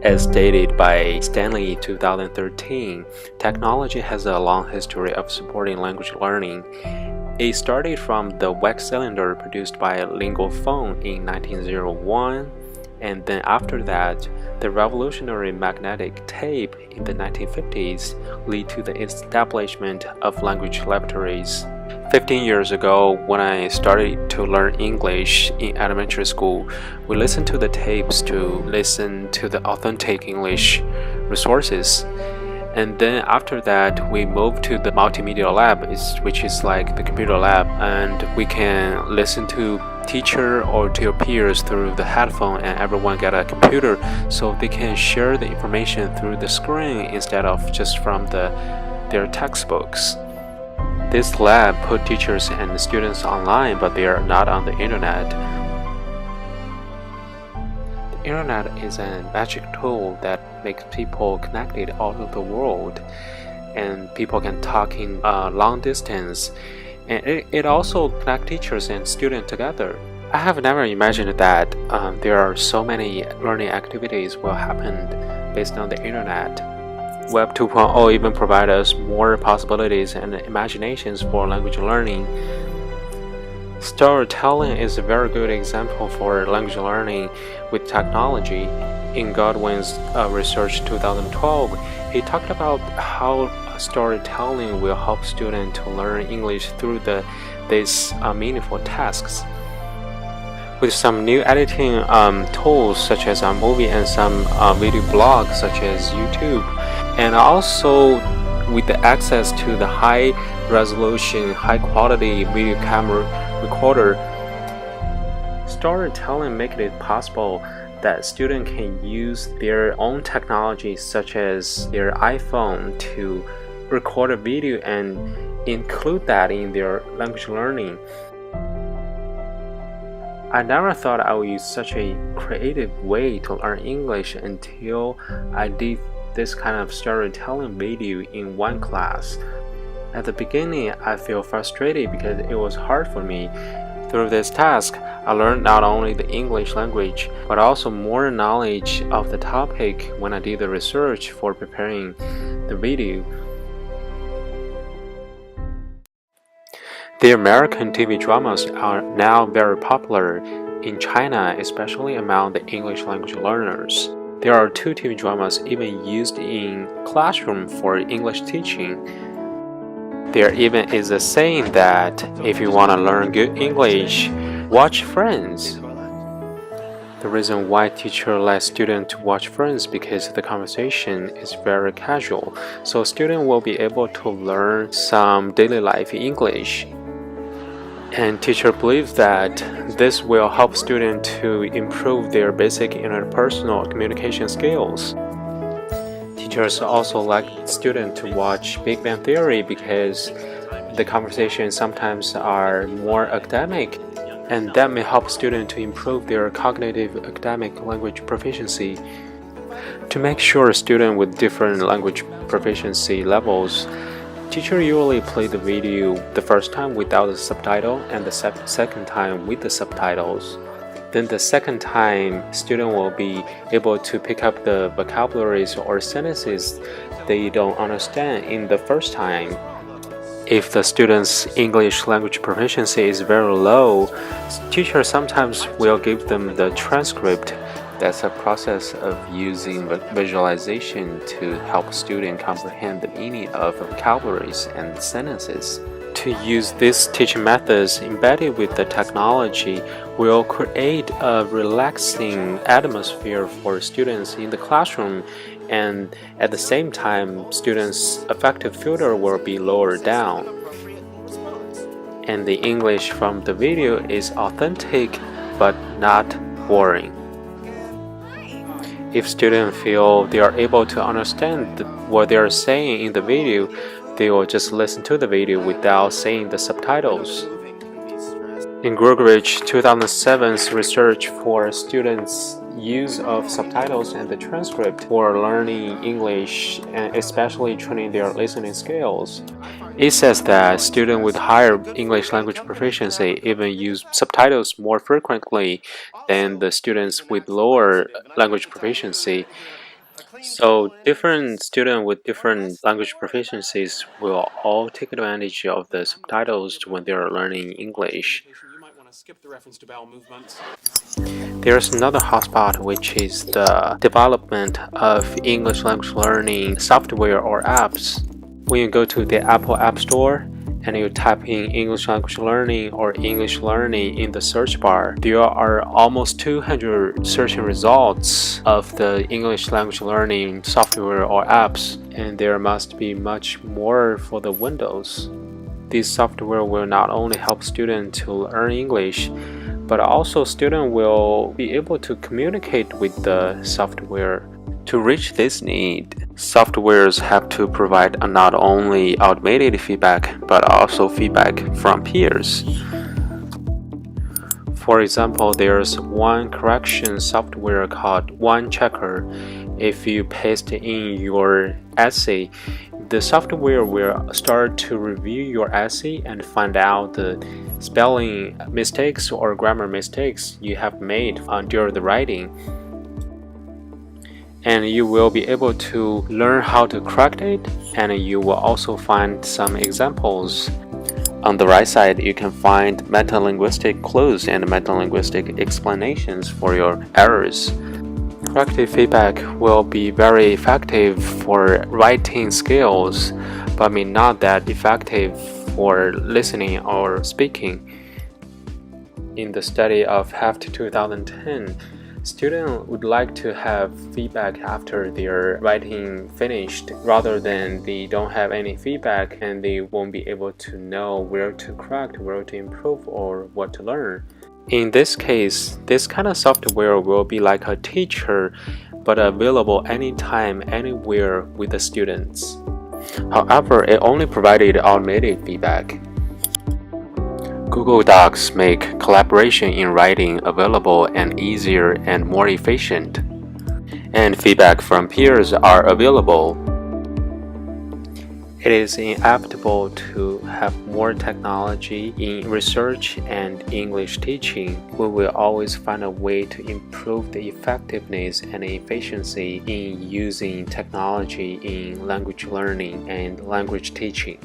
As stated by Stanley in 2013, technology has a long history of supporting language learning. It started from the wax cylinder produced by Lingophone in 1901, and then after that, the revolutionary magnetic tape in the 1950s led to the establishment of language laboratories. 15 years ago, when I started to learn English in elementary school, we listened to the tapes to listen to the authentic English resources. And then after that, we moved to the multimedia lab, which is like the computer lab, and we can listen to teacher or to your peers through the headphone, and everyone get a computer so they can share the information through the screen instead of just from their textbooks. This lab put teachers and students online, but they are not on the internet. The internet is a magic tool that makes people connected all over the world, and people can talk in long distance, and it also connects teachers and students together. I have never imagined that there are so many learning activities will happen based on the internet. Web 2.0 even provides us more possibilities and imaginations for language learning. Storytelling is a very good example for language learning with technology. In Godwin's research 2012, he talked about how storytelling will help students to learn English through these meaningful tasks. With some new editing tools such as a movie and some video blogs such as YouTube, and also with the access to the high resolution, high quality video camera recorder, storytelling makes it possible that students can use their own technology such as their iPhone to record a video and include that in their language learning. I never thought I would use such a creative way to learn English until I did this kind of storytelling video in one class. At the beginning, I feel frustrated because it was hard for me. Through this task, I learned not only the English language, but also more knowledge of the topic when I did the research for preparing the video. The American TV dramas are now very popular in China, especially among the English language learners. There are 2 TV dramas even used in classroom for English teaching. There even is a saying that if you want to learn good English, watch Friends. The reason why teacher let students watch Friends because the conversation is very casual, so students will be able to learn some daily life English. And teacher believes that this will help students to improve their basic interpersonal communication skills. Teachers also like students to watch Big Bang Theory because the conversations sometimes are more academic, and that may help students to improve their cognitive academic language proficiency. To make sure students with different language proficiency levels, teacher usually play the video the first time without the subtitle and the second time with the subtitles. Then the second time, student will be able to pick up the vocabularies or sentences they don't understand in the first time. If the student's English language proficiency is very low, teacher sometimes will give them the transcript. That's a process of using visualization to help students comprehend the meaning of vocabularies and sentences. To use these teaching methods embedded with the technology will create a relaxing atmosphere for students in the classroom, and at the same time, students' affective filter will be lowered down. And the English from the video is authentic but not boring. If students feel they are able to understand what they are saying in the video, they will just listen to the video without seeing the subtitles. In Grugridge 2007's research for students' use of subtitles and the transcript for learning English and especially training their listening skills, it says that students with higher English language proficiency even use subtitles more frequently than the students with lower language proficiency. So different students with different language proficiencies will all take advantage of the subtitles when they are learning English. There's another hotspot, which is the development of English language learning software or apps. When you go to the Apple App Store and you type in English language learning or English learning in the search bar, there are almost 200 searching results of the English language learning software or apps, and there must be much more for the Windows. This software will not only help students to learn English, but also students will be able to communicate with the software. To reach this need, softwares have to provide not only automated feedback, but also feedback from peers. For example, there's one correction software called One Checker. If you paste in your essay, the software will start to review your essay and find out the spelling mistakes or grammar mistakes you have made during the writing. And you will be able to learn how to correct it, and you will also find some examples. On the right side, you can find metalinguistic clues and metalinguistic explanations for your errors. Corrective feedback will be very effective for writing skills, but may not that effective for listening or speaking. In the study of HEFT 2010, students would like to have feedback after their writing finished, rather than they don't have any feedback and they won't be able to know where to correct, where to improve, or what to learn. In this case, this kind of software will be like a teacher, but available anytime, anywhere with the students. However, it only provided automated feedback. Google Docs make collaboration in writing available and easier and more efficient. And feedback from peers are available. It is inevitable to have more technology in research and English teaching. We will always find a way to improve the effectiveness and efficiency in using technology in language learning and language teaching.